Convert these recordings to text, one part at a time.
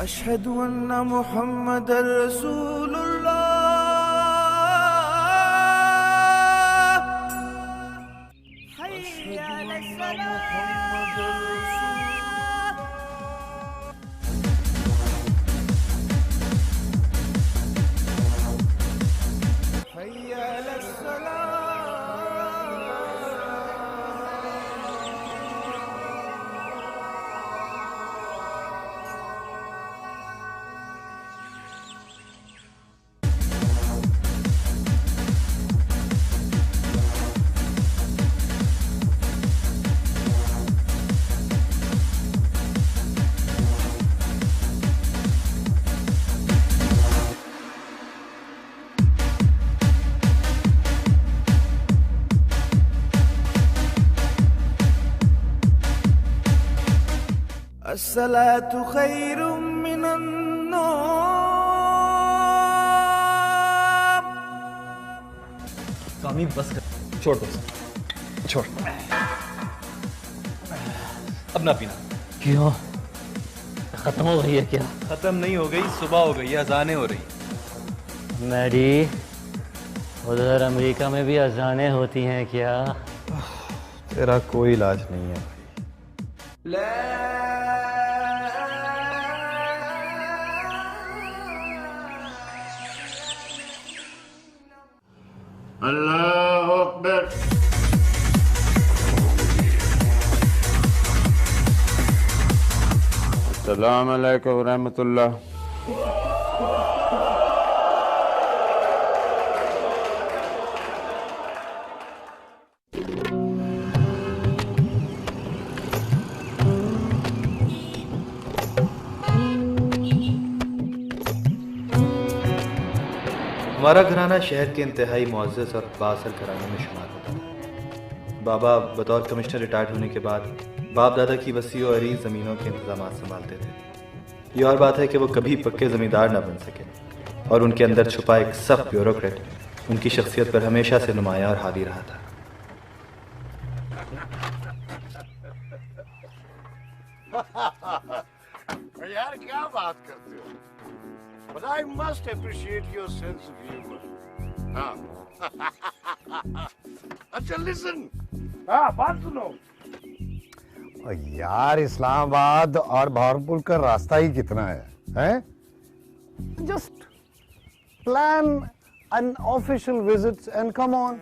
अशहदु अन्ना मुहम्मदर रसूलुल्लाह। हय्या अस्सलातु खैरुम मिनन नौम। कामी बस कर, छोड़ दो, छोड़। अब ना पीना। क्यों? खत्म हो गई है क्या? खत्म नहीं हो गई, सुबह हो गई, अजानें हो रही। मैडी, उधर अमेरिका में भी अजानें होती हैं क्या? तेरा कोई इलाज नहीं है। अल्लाह अकबर। अस्सलाम वालेकुम रहमतुल्लाह। हमारा घराना शहर के इंतहाई मुअज़्ज़ज़ और बाअसर घरानों में शुमार होता है। बाबा बतौर कमिश्नर रिटायर्ड होने के बाद बाप दादा की वसी और अरीज़ ज़मीनों के इंतजाम संभालते थे। ये और बात है कि वो कभी पक्के ज़मींदार न बन सके और उनके अंदर छुपा एक सख्त ब्यूरोक्रेट उनकी शख्सियत पर हमेशा से नुमायाँ और हावी रहा था। यार क्या बात करते हो? But I must appreciate your sense of humor. हाँ। अच्छा listen. हाँ बात सुनो। यार इस्लामाबाद और बहरमपुर का रास्ता ही कितना है? हैं? Just plan an official visit and come on.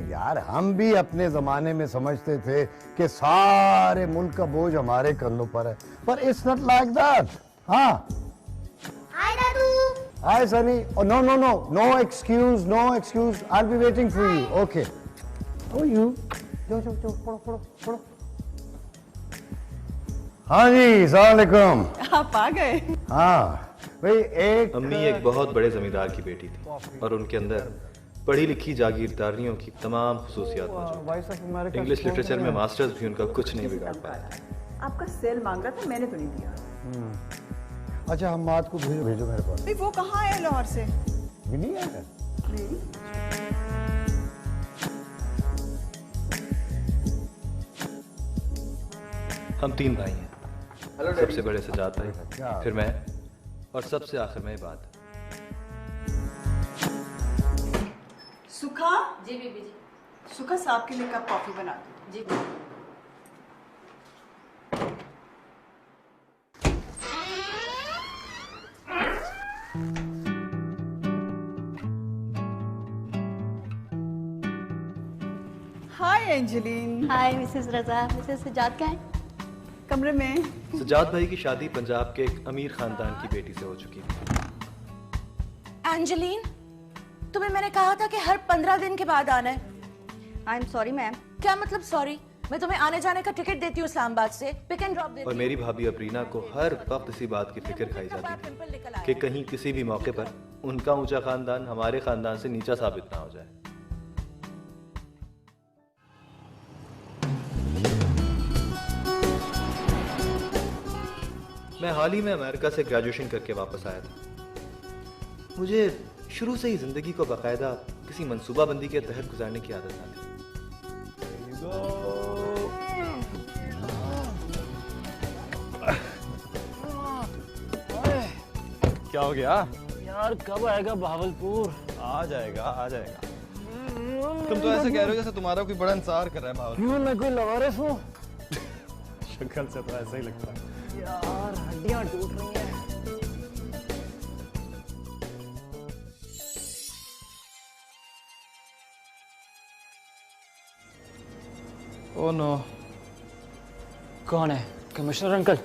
यार हम भी अपने जमाने में समझते थे कि सारे मुल्क का बोझ हमारे कंधों पर है, पर it's not like that. हाँ। Hi, Dadu. Hi, Sunny. Oh, no excuse, no excuse. I'll be waiting for you. Okay. How are you? Jo, पढ़ो. हाँ जी, अस्सलाम वालेकुम। आप आ गए? हाँ, भाई एक अम्मी एक बहुत बड़े जमींदार की बेटी थी और उनके अंदर पढ़ी लिखी जागीरदारियों की तमाम खुसूसियात मौजूद। इंग्लिश लिटरेचर में मास्टर्स भी उनका कुछ नहीं बिगाड़ पाया। आपका सेल मांग रहा था, मैंने तो नहीं दिया। अच्छा हम बात को भेजो मेरे पास। वो कहाँ है लाहौर से? भी नहीं आएगा। नहीं। हम 3 भाई हैं। सबसे बड़े सजाद भाई, फिर मैं और सबसे आखिर में बात। सुखा? जी बीबी जी। सुखा साहब के लिए कप कॉफी बना दो। जी। हाय एंजेलिन। हाय मिसेस रजा। मिसेस सजाद कहाँ है? कमरे में। सजाद भाई की शादी पंजाब के एक अमीर खानदान की बेटी से हो चुकी थी। एंजेलिन, तुम्हें मैंने कहा था कि हर 15 दिन के बाद आना है। I am sorry ma'am. क्या मतलब सॉरी? मैं तुम्हें आने जाने का टिकट देती हूँ इस्लामाबाद से, पिक एंड ड्रॉप देती और मेरी भाभी अबरीना को हर वक्त इसी बात की फिक्र खाई जाती थी कि कहीं किसी भी मौके पर उनका ऊंचा खानदान हमारे खानदान से नीचा साबित ना हो जाए। मैं हाल ही में अमेरिका से ग्रेजुएशन करके वापस आया था। मुझे शुरू से ही जिंदगी को बाकायदा किसी मंसूबाबंदी के तहत गुजारने की आदत ना थी। क्या हो गया? यार कब आएगा भावलपुर? आ जाएगा आ जाएगा। तुम तो ऐसे कह रहे हो जैसे तुम्हारा कोई बड़ा इंतजार कर रहा है भावलपुर। क्यों, मैं कोई लवारिस हूँ? शक्ल से तो ऐसा ही लगता है। यार हड्डियाँ टूट रही हैं। Oh no. कौन है? Commissioner uncle?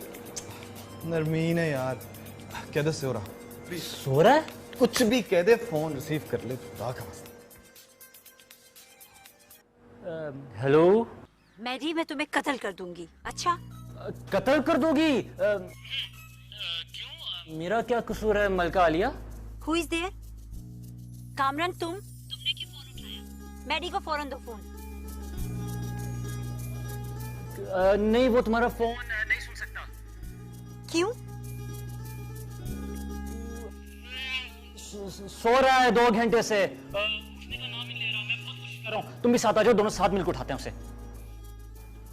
नरमीन है यार। कह दे सो रहा। प्लीज सो रहा है? कुछ भी कह दे, फोन रिसीव कर ले। खुदा का वास्ता। हेलो। मैडी, मैं तुम्हें कत्ल कर दूंगी। अच्छा? कत्ल कर दोगी? क्यों? मेरा क्या कसूर है मलका Alia? Who is there? Kamran, तुमने क्यों फोन उठाया? मैडी को फौरन दो फोन। नहीं, वो तुम्हारा फोन नहीं सुन सकता। क्यों? सो रहा है 2 घंटे से। उठने का नाम ही ले रहा। मैं बहुत कोशिश कर रहा हूँ। तुम भी साथ आ जाओ, दोनों साथ मिलकर उठाते हैं उसे।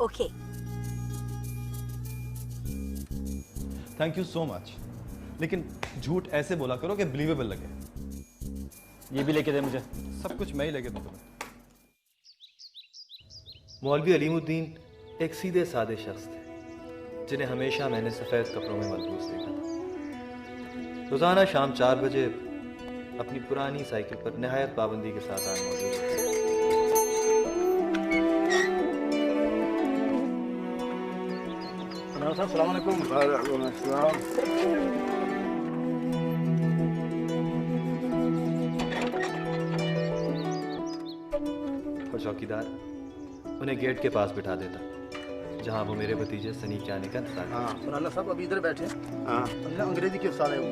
Okay. Thank you so much. लेकिन झूठ ऐसे बोला करो कि बिलीवेबल लगे। ये भी लेके दे मुझे। सब कुछ मैं ही लेके दूं तुम्हें। मौलवी अलीमुद्दीन एक सीधे सादे शख्स थे जिन्हें हमेशा मैंने सफ़ेद कपड़ों में मलबूस देखा था। रोज़ाना शाम 4 बजे अपनी पुरानी साइकिल पर नहायत पाबंदी के साथ आने मौजूद थे। अस्सलाम वालेकुम। वालेकुम अस्सलाम। और चौकीदार उन्हें गेट के पास बिठा देता जहां वो मेरे भतीजे सनी के आने का इंतजार। हाँ, सुनाला साहब अभी इधर बैठे। हाँ, अंग्रेजी के उस्ताद है वो।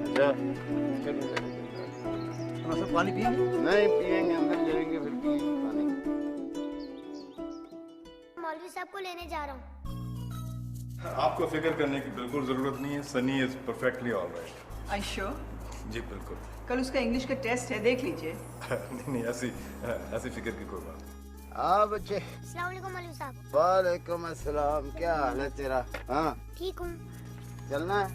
अच्छा, सब पानी पिएंगे? नहीं पिएंगे, अंदर जाएंगे फिर पिएंगे पानी। मौलवी साहब को लेने जा रहा हूँ। आपको फिक्र करने की बिल्कुल जरूरत नहीं है। Sunny is perfectly alright. I sure? जी बिल्कुल। कल उसका इंग्लिश का टेस्ट है, देख लीजिए। नहीं ऐसी फिक्र की कोई बात नहीं। हाँ बच्चे। अस्सलाम वालेकुम मौलवी साहब। वालेकुम अस्सलाम। क्या हाल है तेरा? हाँ ठीक हूँ। चलना है?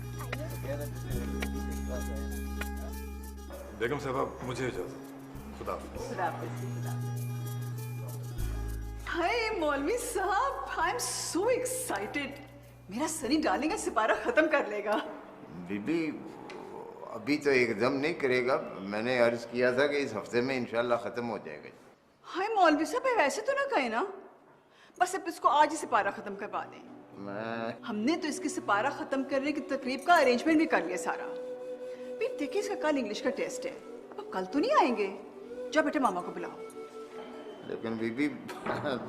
बेगम साहब मुझे इजाजत। खुदा हाय मौलवी साहब, आई एम सो एक्साइटेड। मेरा सनी डार्लिंग का सिपारा खत्म कर लेगा। बीबी अभी तो एकदम नहीं करेगा। मैंने अर्ज किया था कि इस हफ्ते में इंशाल्लाह खत्म हो जाएगा। हाय मौलवी साहब, वैसे तो ना कहे ना, बस अब इसको आज ही सिपारा खत्म करवा दें। हमने तो इसके सिपारा खत्म करने की तकरीब का अरेंजमेंट भी कर लिया सारा। फिर देखिए, इसका कल इंग्लिश का टेस्ट है। अब कल तो नहीं आएंगे। जाओ बेटे, मामा को बुलाओ। लेकिन बीबी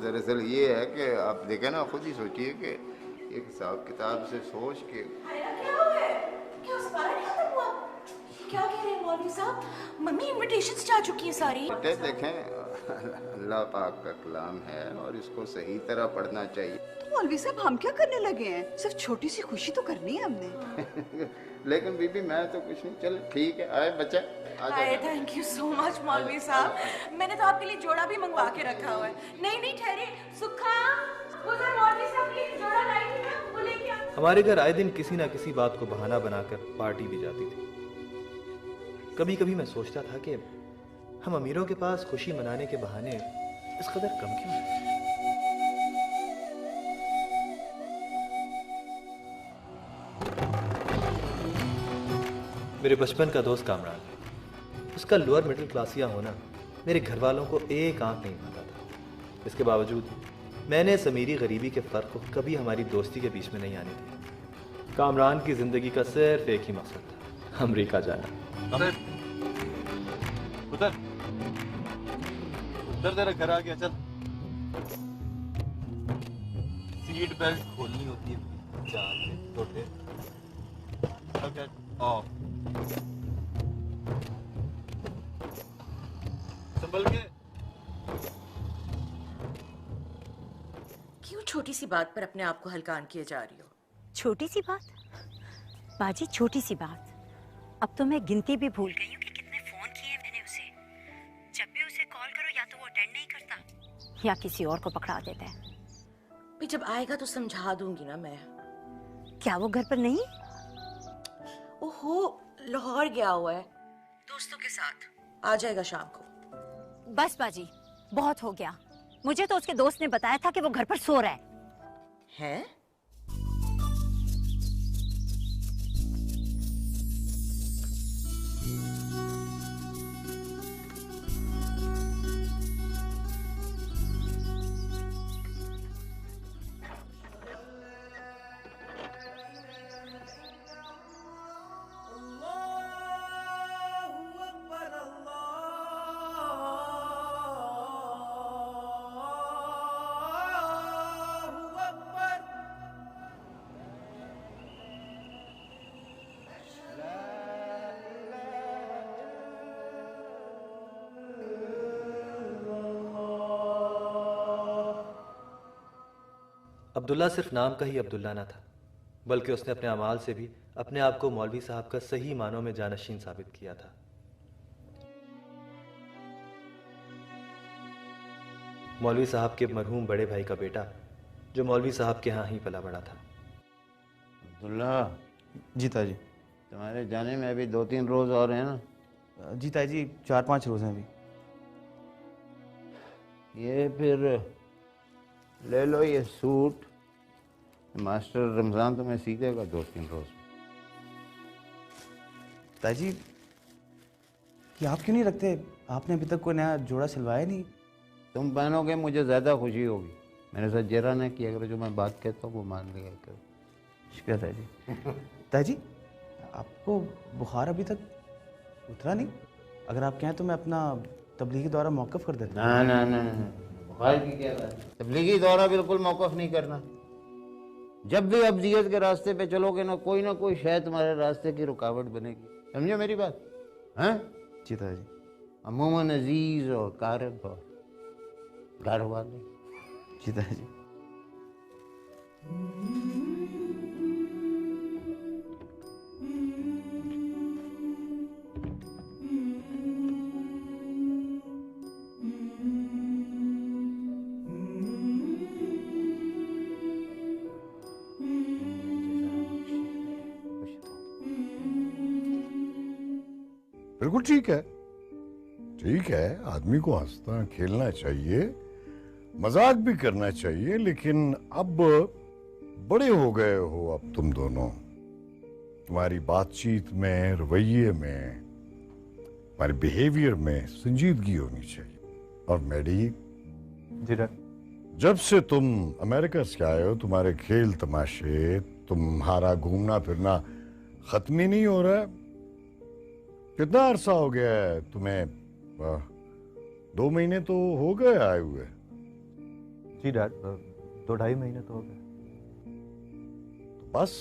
दरअसल ये है कि आप देखें ना, खुद ही सोचिए कि एक हिसाब किताब से सोच के। क्या कह रहे हैं मौलवी साहब? मम्मी इनविटेशंस जा चुकी हैं सारी। देखें, अल्लाह पाक का कलाम है और इसको सही तरह पढ़ना चाहिए। तो मौलवी साहब हम क्या करने लगे हैं? सिर्फ छोटी सी खुशी तो करनी है हमने। लेकिन बीबी मैं तो कुछ नहीं। चल ठीक है, आए बच्चा। हाय, थैंक यू सो मच मौलवी साहब। मैंने तो आपके लिए जोड़ा भी मंगवा के रखा हुआ है। नहीं ठहरे, सुखा उधर मौलवी साहब के लिए जोड़ा लाई थी ना, वो लेके आ। हमारे घर आए दिन किसी ना किसी बात को बहाना बनाकर पार्टी भी जाती थी। कभी कभी मैं सोचता था कि हम अमीरों के पास खुशी मनाने के बहाने इस कदर कम क्यों हैं? मेरे बचपन का दोस्त कामरान, उसका लोअर मिडिल क्लासिया होना मेरे घर वालों को एक आंख नहीं भाता था। इसके बावजूद मैंने इस अमीरी गरीबी के फर्क को कभी हमारी दोस्ती के बीच में नहीं आने दिया। कामरान की जिंदगी का सिर्फ एक ही मकसद था, अमेरिका जाना। उधर तेरा घर आ गया। चल, सीट बेल्ट खोलनी होती है जान से छोटे। Okay of. संभल के। क्यों छोटी सी बात पर अपने आप को हल्कान किए जा रही हो? छोटी सी बात? बाजी, छोटी सी बात। अब तो मैं गिनती भी भूल गई हूँ कि कितने फोन किए मैंने उसे। जब भी उसे कॉल करो या तो वो अटेंड नहीं करता या किसी और को पकड़ा देता है। भी जब आएगा तो समझा दूंगी ना मैं। क्या वो घर पर नहीं? ओहो, लाहौर गया हुआ है दोस्तों के साथ, आ जाएगा शाम को। बस बाजी, बहुत हो गया। मुझे तो उसके दोस्त ने बताया था कि वो घर पर सो रहा है। अब्दुल्ला सिर्फ नाम का ही अब्दुल्ला ना था, बल्कि उसने अपने अमाल से भी अपने आप को मौलवी साहब का सही मानों में जानशीन साबित किया था। मौलवी साहब के मरहूम बड़े भाई का बेटा, जो मौलवी साहब के यहाँ ही पला बड़ा था। अब्दुल्ला। जी ताजी। तुम्हारे जाने में अभी 2-3 रोज और हैं ना? जी ताजी, 4-5 रोज हैं अभी। ये फिर ले लो ये सूट, मास्टर रमजान तुम्हें सी देगा 2-3 रोज। ताजी, ये आप क्यों नहीं रखते? आपने अभी तक कोई नया जोड़ा सिलवाया नहीं। तुम पहनोगे मुझे ज़्यादा खुशी होगी। मेरे साथ जरा ना किया करो, जो मैं बात कहता हूँ वो मान लिया करो। शुक्रिया ताजी। ताजी, आपको बुखार अभी तक उतरा नहीं? अगर आप कहें तो मैं अपना तबलीगी दौरा मौक़िफ़ कर देता हूँ। ना, बुखार की क्या बात है? तबलीगी दौरा बिल्कुल मौक़िफ़ नहीं करना। जब भी अब्दियत के रास्ते पे चलोगे ना कोई शायद तुम्हारे रास्ते की रुकावट बनेगी। समझो मेरी बात? हैं? जी ताजी। अमूमन अजीज और कारब और घर वाले। जी ताजी। बिल्कुल ठीक है, ठीक है। आदमी को हंसना खेलना चाहिए, मजाक भी करना चाहिए, लेकिन अब बड़े हो गए हो अब तुम दोनों। तुम्हारी बातचीत में, रवैये में, तुम्हारे बिहेवियर में संजीदगी होनी चाहिए। और मैडी जी डर, जब से तुम अमेरिका से आए हो, तुम्हारे खेल तमाशे, तुम्हारा घूमना फिरना खत्म ही नहीं हो रहा है। कितना अरसा हो गया है तुम्हें? 2 महीने तो हो गए आए हुए। जी डैड, 2-2.5 महीने तो हो गए। तो बस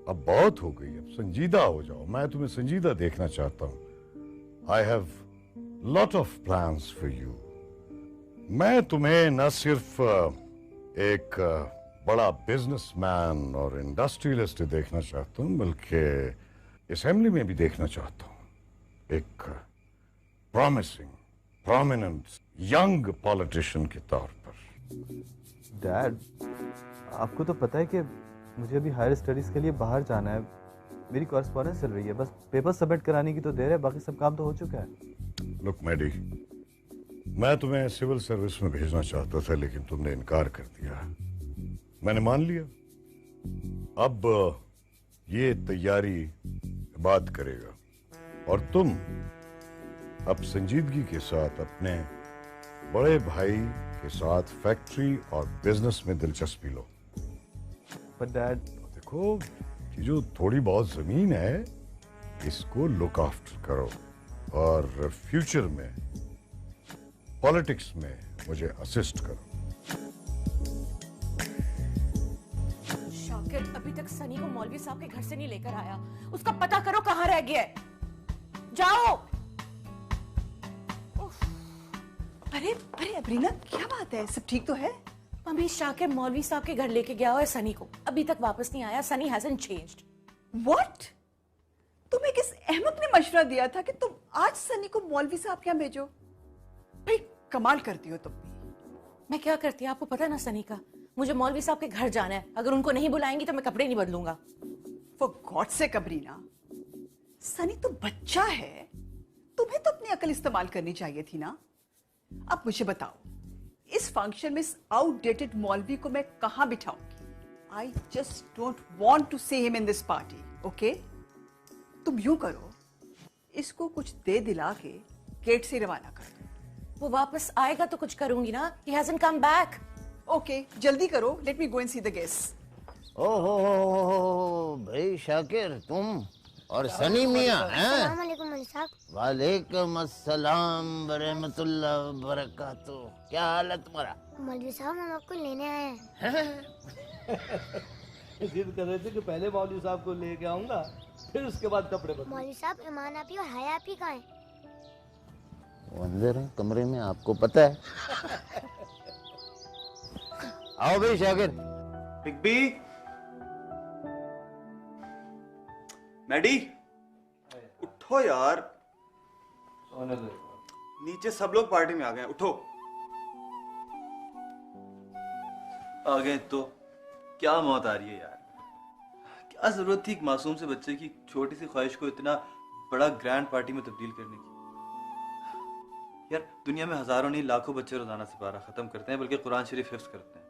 अब बहुत हो गई, अब संजीदा हो जाओ। मैं तुम्हें संजीदा देखना चाहता हूँ। I have lot of plans for you. मैं तुम्हें न सिर्फ एक बड़ा बिजनेसमैन और इंडस्ट्रियलिस्ट देखना चाहता हूँ, बल्कि असेंबली में भी देखना चाहता हूँ। एक प्रॉमिसिंग, प्रोमिनेंट यंग पॉलिटिशियन के तौर पर। डैड, आपको तो पता है कि मुझे अभी हायर स्टडीज के लिए बाहर जाना है। मेरी कॉरेस्पॉन्डेंस चल रही है, बस पेपर सबमिट कराने की तो देर है, बाकी सब काम तो हो चुका है। लुक मैडी, मैं तुम्हें सिविल सर्विस में भेजना चाहता था, लेकिन तुमने इनकार कर दिया। मैंने मान लिया। अब ये तैयारी बात करेगा और तुम अब संजीदगी के साथ अपने बड़े भाई के साथ फैक्ट्री और बिजनेस में दिलचस्पी लो। पर डैड, देखो, ये जो थोड़ी बहुत जमीन है इसको लुक आफ्टर करो और फ्यूचर में पॉलिटिक्स में मुझे असिस्ट करो। शाकिर अभी तक सनी को मौलवी साहब के घर से नहीं लेकर आया। उसका पता करो कहाँ रह गया है। जाओ। अरे अबरीना, क्या बात है? सब ठीक तो है? मम्मी, शाकिर मौलवी साहब के घर लेके गया हुआ है सनी को, अभी तक वापस नहीं आया। Sunny hasn't changed. What? तुम्हें किस अहमक ने मशवरा दिया था कि तुम आज सनी को मौलवी साहब के यहाँ भेजो? भाई कमाल करती हो तुम भी। मैं क्या करती, आपको पता ना सनी का, मुझे मौलवी साहब के घर जाना है। अगर उनको नहीं बुलाएंगी तो मैं कपड़े नहीं बदलूंगा। For God's sake अबरीना, सनी तो बच्चा है, तुम्हें तो अपनी अकल इस्तेमाल करनी चाहिए थी ना। अब मुझे बताओ, इस फंक्शन में इस आउटडेटेड मौलवी को मैं कहां बिठाऊंगी? I just don't want to see him in this party, okay? तुम यूं करो, इसको कुछ दे दिला के गेट से रवाना कर दो। वो वापस आएगा तो कुछ करूंगी ना। He hasn't come back. Okay, जल्दी करो, let me go and see the guest. ओहो भाई शाकिर, तुम और सनी मियां हैं? अस्सलाम वालेकुम मौलवी साहब। वालेकुम अस्सलाम बरहमतुल्लाह बरकातुह। क्या हाल है तुम्हारा? मौलवी साहब हम आपको लेने आए हैं। जिद कर रहे थे कि पहले मौलवी साहब को लेके आऊंगा, फिर उसके बाद कपड़े बदलूंगा। मौलवी साहब, ईमान आपी और हया आपी कहाँ है? वो अंदर है कमरे में, आपको पता है। आओ भाई शाकिर। बिग बी, मैडी, उठो यार। नीचे सब लोग पार्टी में आ गए, उठो। आ गए तो क्या मौत आ रही है यार? क्या जरूरत थी एक मासूम से बच्चे की छोटी सी ख्वाहिश को इतना बड़ा ग्रैंड पार्टी में तब्दील करने की? यार दुनिया में हजारों नहीं लाखों बच्चे रोजाना सिपारा खत्म करते हैं, बल्कि कुरान शरीफ हिफ्ज करते हैं।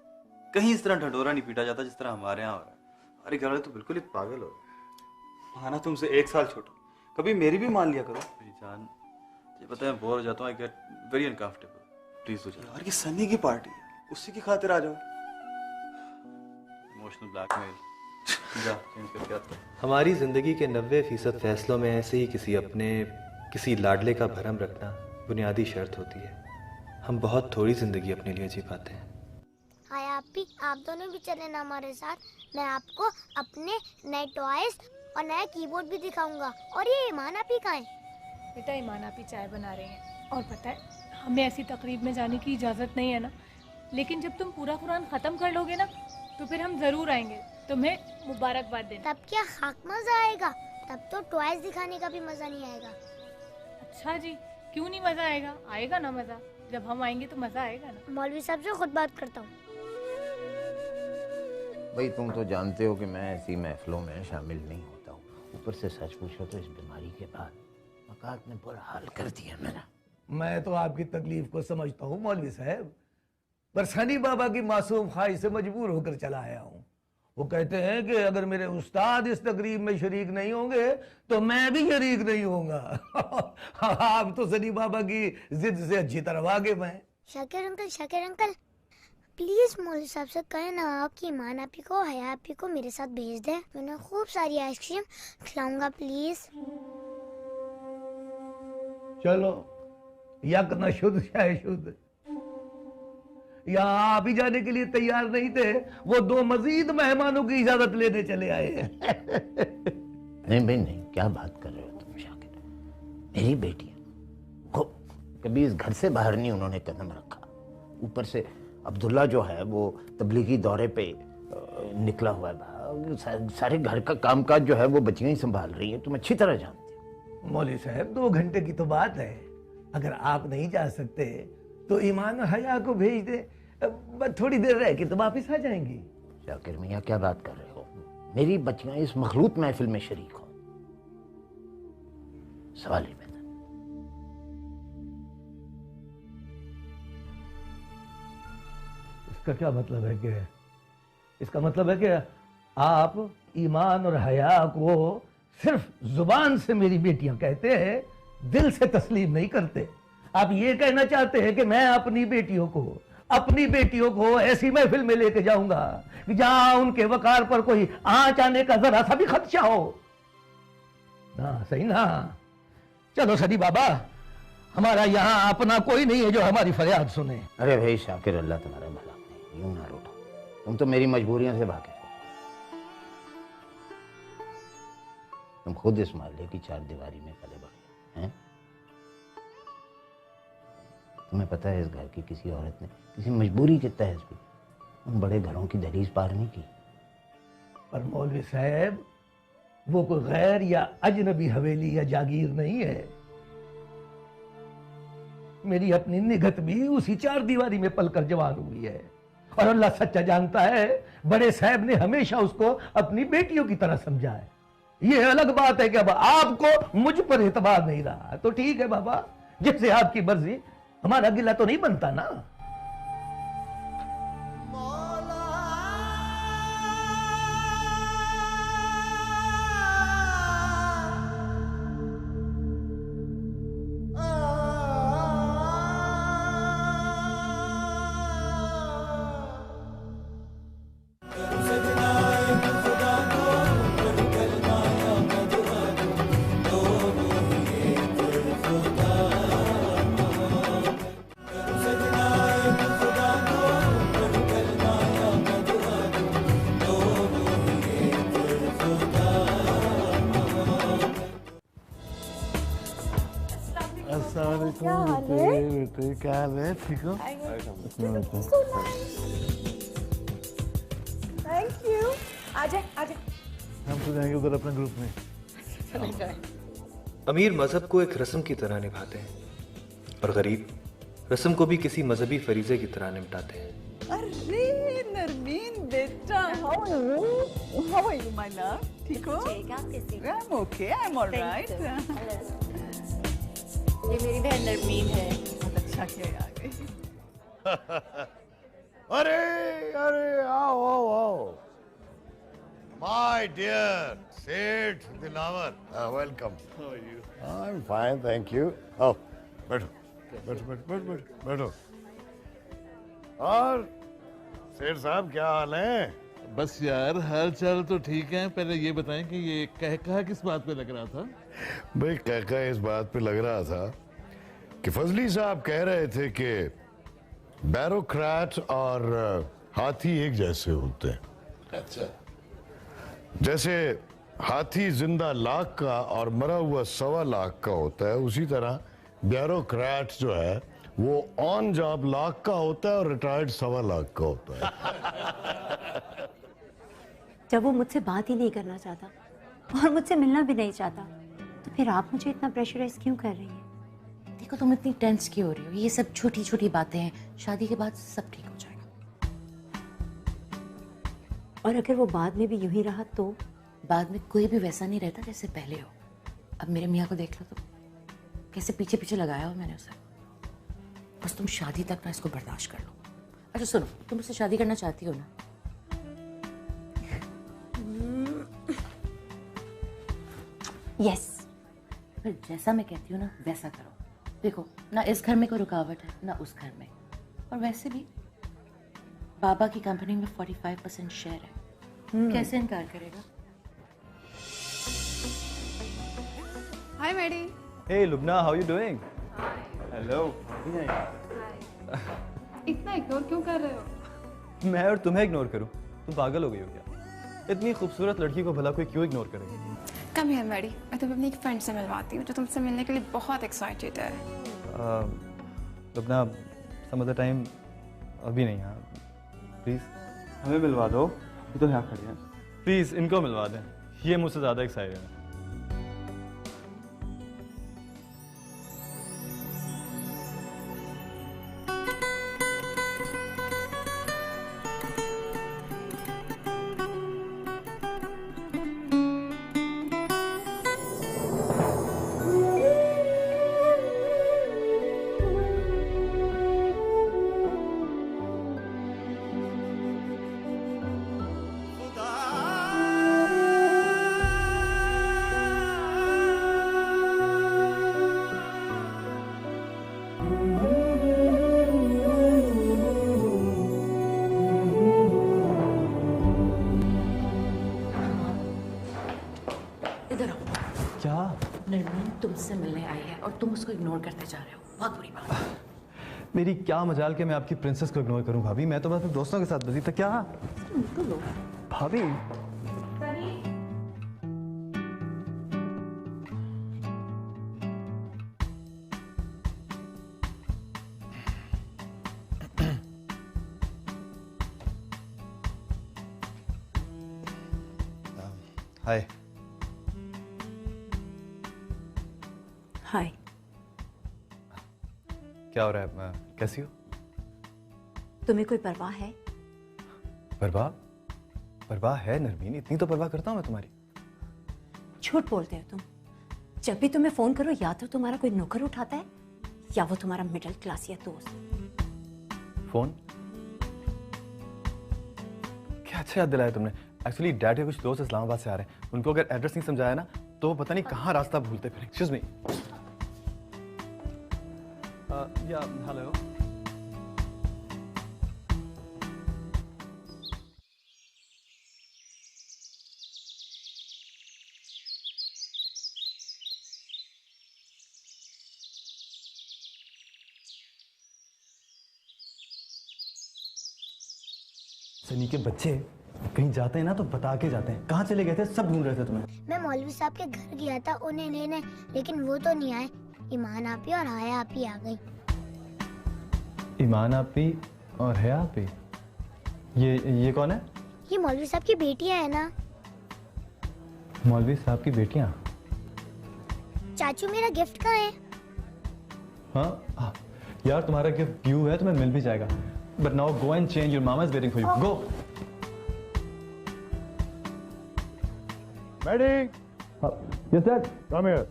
कहीं इस तरह ढंढोरा नहीं पीटा जाता जिस तरह हमारे यहाँ हो रहा है। अरे घर वाले तो बिल्कुल ही पागल हो गए। माना तुमसे 1 साल छोटा, कभी मेरी भी मान लिया करो। मेरी जान, ये पता है बोर हो जाता हूँ, I get very uncomfortable. Please हो जाओ यार, ये सनी की पार्टी है, उसी की खातिर आ जाओ। Emotional blackmail. जा चेंज करके आता हूं। हमारी जिंदगी के 90% फैसलों में ऐसे ही किसी लाडले का भरम रखना बुनियादी शर्त होती है। हम बहुत थोड़ी जिंदगी अपने लिए जी पाते हैं। हाय आपी, आप दोनों भी चले ना हमारे साथ। मैं आपको अपने नए टॉयज और नया कीबोर्ड भी दिखाऊंगा। और ये ईमान आपी कहाँ है? बेटा, ईमान आपी चाय बना रहे हैं। और पता है, हमें ऐसी तकरीब में जाने की इजाज़त नहीं है ना, लेकिन जब तुम पूरा कुरान ख़त्म कर लोगे ना, तो फिर हम ज़रूर आएंगे तुम्हें मुबारकबाद देने। तब क्या खाक मजा आएगा? तब तो टॉयज दिखाने का भी मजा नहीं आएगा। अच्छा जी, क्यों नहीं मजा आएगा? आएगा ना मजा, जब हम आएंगे तो मजा आएगा ना। मौलवी साहब से खुद बात करता हूँ। भाई तुम तो जानते हो कि मैं ऐसी महफिलों में शामिल नहीं होता हूँ। ऊपर से सच पूछो तो इस बीमारी के बाद मकात ने बुरा हाल कर दिया मेरा। मैं तो आपकी तकलीफ को समझता हूँ मौलवी साहब, पर सनी बाबा की मासूम ख्वाहिश से मजबूर होकर चला आया हूँ। वो कहते हैं कि अगर मेरे उस्ताद इस तकरीब में शरीक नहीं होंगे तो मैं भी शरीक नहीं होऊंगा। आप तो सनी बाबा की जिद से अच्छी तरह वाकिफ हैं। शाकिर अंकल, प्लीज मौलवी साहब से कहें ना आपकी ईमान आपी को, हया आपी को मेरे साथ भेज दें। मैं उन्हें खूब सारी आइसक्रीम खिलाऊंगा, प्लीज। चलो, यक न शुद्ध शाय शुद्ध। यहाँ आप ही जाने के लिए तैयार नहीं थे, वो 2 मजीद मेहमानों की इजाजत लेने चले आए हैं। नहीं भाई नहीं, क्या बात कर रहे हो तुम शाकिर? मेरी बेटी को कभी इस घर से बाहर नहीं उन्होंने कदम रखा। ऊपर से अब्दुल्ला जो है वो तबलीगी दौरे पे निकला हुआ है। सारे घर का कामकाज जो है वो बच्चियां ही संभाल रही है, तुम अच्छी तरह जानते हो। मौलवी साहब, 2 घंटे की तो बात है। अगर आप नहीं जा सकते तो ईमान और हया को भेज दे, थोड़ी देर रह के तो वापिस आ जाएंगी। शाकिर मियाँ क्या बात कर रहे हो? मेरी बच्चियां इस मखलूत महफिल में शरीक हो, सवाल ही पैदा। इसका क्या मतलब है कि इसका मतलब है कि आप ईमान और हया को सिर्फ जुबान से मेरी बेटियां कहते हैं, दिल से तस्लीम नहीं करते। आप ये कहना चाहते हैं कि मैं अपनी बेटियों को ऐसी महफिल में लेके जाऊंगा जहां उनके वकार पर कोई आंच आने का जरा सा भी खदशा हो ना? सही ना? चलो सनी बाबा, हमारा यहाँ अपना कोई नहीं है जो हमारी फरियाद सुने। अरे भाई शाकिर, अल्लाह तुम्हारा भला करे, यूं ना रूठो। तुम तो मेरी मजबूरियों से वाकिफ हो। तुम खुद इस मोहल्ले की 4 दीवारी में पले बढ़े हैं। तुम्हें पता है इस घर की किसी औरत ने किसी मजबूरी के तहत भी उन बड़े घरों की दहलीज पार नहीं की। पर मौलवी साहब, वो कोई गैर या अजनबी हवेली या जागीर नहीं है। मेरी अपनी निगत भी उसी 4 दीवारी में पलकर जवान हुई है, और अल्लाह सच्चा जानता है, बड़े साहब ने हमेशा उसको अपनी बेटियों की तरह समझा है। ये अलग बात है कि अब आपको मुझ पर एतबार नहीं रहा, तो ठीक है बाबा, जैसे आपकी मर्जी, हमारा गिला तो नहीं बनता ना। क्या हाल है? क्या हाल है? ठीक हो? Thank you. आजा आजा। हम तो जाएंगे उधर अपने ग्रुप में। अमीर मजहब को एक रस्म की तरह निभाते हैं और गरीब रस्म को भी किसी मजहबी फरीजे की तरह निपटाते हैं। अरे नरमीन बेटा, how are you my love? ठीक हो? I am okay, I am alright. ये मेरी बहन नरमीन है। बहुत अच्छा किया आ गई। अरे अरे आओ आओ आओ। My dear Seth Dilawar, welcome. How are you? I am fine, thank you. आओ बैठो बैठो बैठो बैठो बैठो। और सेठ साहब क्या हाल है? बस यार हाल चाल तो ठीक है। पहले ये बताएं कि ये कहका किस बात पे लग रहा था? भाई कहका इस बात पे लग रहा था कि फजली साहब कह रहे थे कि बैरोक्रेट और हाथी एक जैसे होते हैं। अच्छा। जैसे हाथी जिंदा लाख का और मरा हुआ 1.25 लाख का होता है, उसी तरह ब्यूरोक्रेट जो है वो ऑन जॉब लाख का होता है और रिटायर्ड 1.25 लाख का होता है। जब वो मुझसे बात ही नहीं करना चाहता और मुझसे मिलना भी नहीं चाहता, तो फिर आप मुझे इतना प्रेशराइज क्यों कर रही हैं? देखो तुम इतनी टेंस क्यों हो रही हो? ये सब छोटी छोटी बातें हैं, शादी के बाद सब ठीक हो जाएगा। और अगर वो बाद में भी यूं ही रहा तो? बाद में कोई भी वैसा नहीं रहता जैसे पहले हो। अब मेरे मियाँ को देख लो तो कैसे पीछे पीछे लगाया हो मैंने उसे। बस तुम शादी तक ना इसको बर्दाश्त कर लो। अच्छा सुनो, तुम मुझसे शादी करना चाहती हो ना? यस। फिर जैसा मैं कहती हूँ ना वैसा करो। देखो ना इस घर में कोई रुकावट है ना उस घर में, और वैसे भी बाबा की कंपनी में 45% शेयर है। कैसे इनकार करेगा? Hi Maddy. Hey Lubna, how you doing? Hello. इतना इग्नोर क्यों कर रहे हो? मैं और तुम्हें इग्नोर करूं? तुम पागल हो गई हो क्या? इतनी खूबसूरत लड़की को भला कोई क्यों इग्नोर करेगा? कम हियर मैडी, मैं तुम्हें अपनी एक फ्रेंड से मिलवाती हूँ जो तुमसे मिलने के लिए बहुत एक्साइटेड है। लुबना, सम अदर टाइम, अभी नहीं। हाँ प्लीज़ हमें मिलवा दो। ये तो यहाँ खड़ी हैं। प्लीज़ इनको मिलवा दें, ये मुझसे ज़्यादा एक्साइटेड है। नरमीन तुमसे मिलने आई है और तुम उसको इग्नोर करते जा रहे हो। बहुत बुरी बात है। मेरी क्या मजाल कि मैं आपकी प्रिंसेस को इग्नोर करूं भाभी। मैं तो बस अपने दोस्तों के साथ बिजी था। क्या भाभी? हाय। हाय। क्या हो रहा है? कैसी हो? तुम्हें कोई परवाह है? परवाह? परवाह है नरमीन, इतनी तो परवाह करता हूँ मैं तुम्हारी। झूठ बोलते हो तुम। जब भी तुम्हें फोन करो या तो तुम्हारा कोई नौकर उठाता है या वो तुम्हारा मिडिल क्लास या दोस्त। फोन? क्या अच्छा याद दिलाया तुमने। एक्चुअली डैड के कुछ दोस्त इस्लामाबाद से आ रहे हैं, उनको अगर एड्रेस नहीं समझाया ना तो वो पता नहीं कहाँ रास्ता भूलते फिर। Excuse me. या हेलो। सनी के बच्चे कहीं जाते हैं ना तो बता के जाते हैं। कहाँ चले गए थे? सब ढूंढ रहे थे तुम्हें। मैं मौलवी साहब के घर गया था उन्हें लेने, लेकिन वो तो नहीं आए। ईमान आपी और हया आपी आ गई। ईमान आपी और हया आपी? ये कौन है? ये मौलवी साहब की बेटियां है ना। मौलवी साहब की बेटियां? चाचू मेरा गिफ्ट कहाँ है? हाँ यार तुम्हारा गिफ्ट ड्यू है, तुम्हें मिल भी जाएगा। But now go and change, your mama is waiting for you. Go. Maddy. Yes dad. Come here.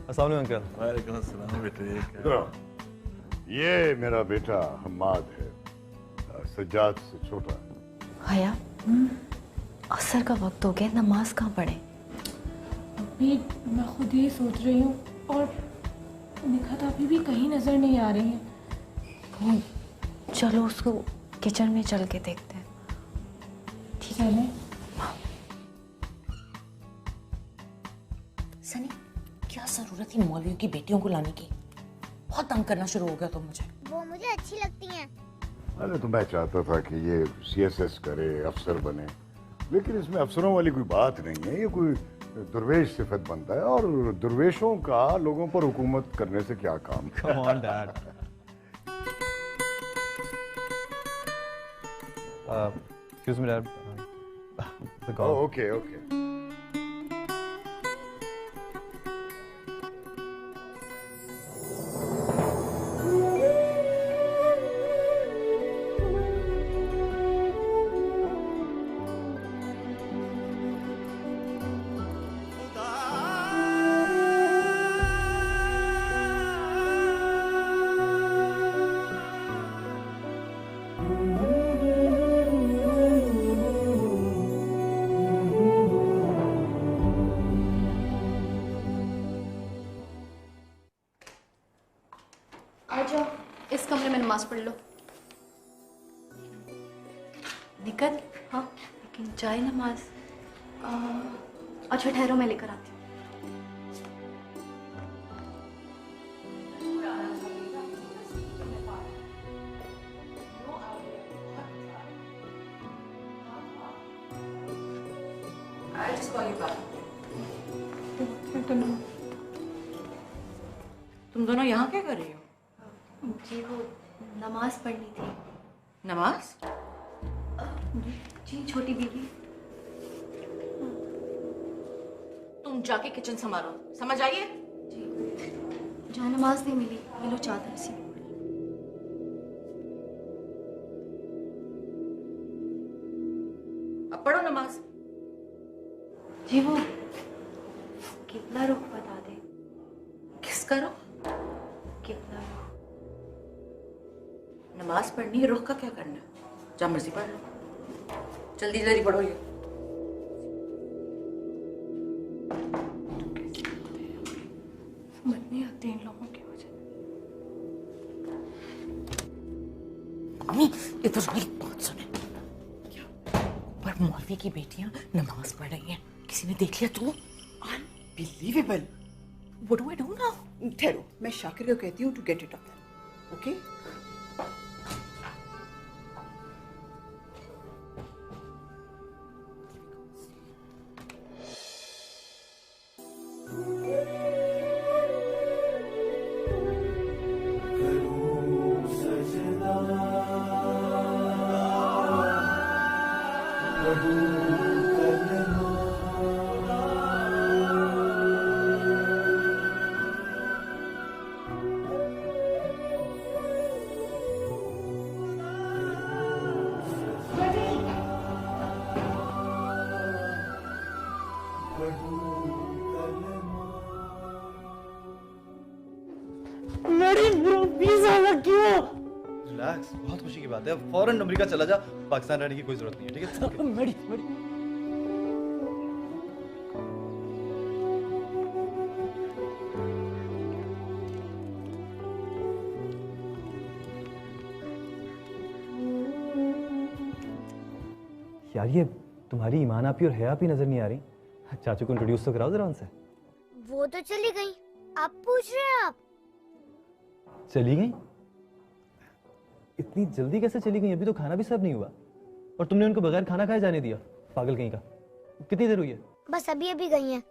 अस्सलाम वालेकुम अंकल। वालेकुम अस्सलाम बेटे। ये मेरा बेटा हम्माद है, सज्जाद से छोटा। हया, असर का वक्त हो गया, नमाज कहाँ पढ़े? अभी मैं खुद ही सोच रही हूँ, और निखात अभी भी कहीं नजर नहीं आ रही है। चलो उसको किचन में चल के देखते हैं। ठीक है। सनी, क्या जरूरत थी मौलवियों की बेटियों को लाने की? बहुत तंग करना शुरू हो गया तो मुझे। वो मुझे अच्छी लगती हैं। अरे तो मैं चाहता था कि ये CSS करे, अफसर बने, लेकिन इसमें अफसरों वाली कोई बात नहीं है। ये कोई दुर्वेश सिफत बनता है, और दुर्वेशों का लोगों पर हुकूमत करने से क्या काम। Come on, Dad. Excuse me, Dad. The call. Oh, okay, okay. इस कमरे में नमाज पढ़ लो। निकल। हाँ, लेकिन जाए नमाज। अच्छा ठहरो, मैं लेकर आती हूँ। तुम दोनों यहाँ क्या कर रही हो? जी वो नमाज पढ़नी थी। नमाज? जी छोटी बीबी। तुम जाके किचन संभालो, समझ आइए? जी। जहाँ नमाज नहीं मिली, ये लो चादर सी। अब पढ़ो नमाज। जी वो कितना रुख बता दे। किसका रुख? कितना रुख। नमाज पढ़नी है, रुख का क्या करना? जहाँ मर्जी पढ़ लो, जल्दी जल्दी पढ़ो। ये समझ नहीं आती इन लोगों की वजह। इधर मेरी बात सुने। पर मौलवी की बेटियां नमाज पढ़ रही हैं, किसी ने देख लिया तो? Unbelievable. What do I do now? ठहरो, मैं शाकिर को कहती हूँ to get it up. Okay? Relax, बहुत खुशी की बात है। अब फौरन अमेरिका चला जा, पाकिस्तान रहने की कोई जरूरत नहीं है, ठीक है? मेरी मेरी यार, ये तुम्हारी ईमान आपी और हया आपी नजर नहीं आ रही। चाचू को इंट्रोड्यूस तो कराओ जरा उनसे। वो तो चली गई, आप पूछ रहे हैं? आप चली गई? इतनी जल्दी कैसे चली गई? अभी तो खाना भी सर्व नहीं हुआ और तुमने उनको बगैर खाना खाए जाने दिया। पागल कहीं का। कितनी देर हुई है? बस अभी अभी गई हैं।